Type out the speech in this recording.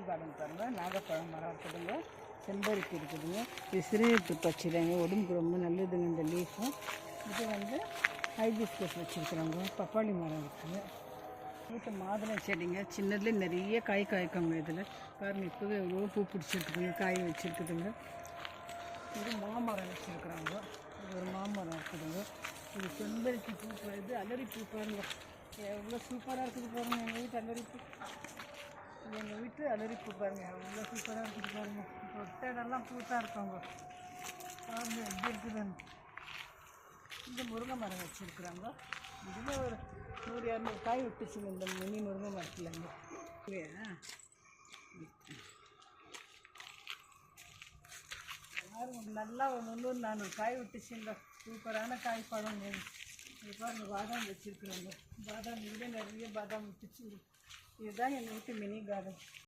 Garden பாருங்கள். நாகப்பழம் மரம் இருக்குதுங்க, செம்பருத்தி இருக்குதுங்க. இது சிறுநீர்ப்பு பச்சிலைங்க, உடம்புக்கு ரொம்ப நல்லதுங்க இந்த லீஃபும். இது வந்து ஹைபிஸ்கஸ் வச்சுருக்குறாங்க. பப்பாளி மரம் இருக்குது. வீட்டு மாதுளை செடிங்க, சின்னதுலேயே நிறைய காய் காய்க்குங்க. இதில் பாருங்கள், இப்போவே எவ்வளோ பூ பிடிச்சிருக்குதுங்க, காய் வச்சுருக்குதுங்க. இது மாமரம் வச்சுருக்குறாங்க. இது ஒரு மாமரம் இருக்குதுங்க. இது செம்பருத்தி பூ, இது அலரிப்பூ பாருங்க, எவ்வளோ சூப்பராக இருக்குது பாருங்கள். எங்கள் வீட்டு அலரிப்பூ, எங்கள் வீட்டு அலரிப்பூ பாருங்கள், எவ்வளோ சூப்பராக இருக்குது பாருங்கள். தொட்டடெல்லாம் பூத்தாக இருக்காங்க பாருங்கள் எப்படி இருக்குதுன்னு. இந்த முருங்கை மரம் வச்சுருக்குறாங்க. இதில் ஒரு 100-200 காய் விட்டுச்சுங்க இந்த மினி முருங்கை மரத்துலேருந்து. நல்லா ஒரு 300-400 காய் விட்டுச்சுங்க. சூப்பரான காய் பழம். இது பாருங்க, பாதாம் வச்சுருக்குறாங்க. பாதாம் இதில் நிறைய பாதாம் விட்டுச்சு. இதுதான் எங்கள் வீட்டு மினி கார்டன்.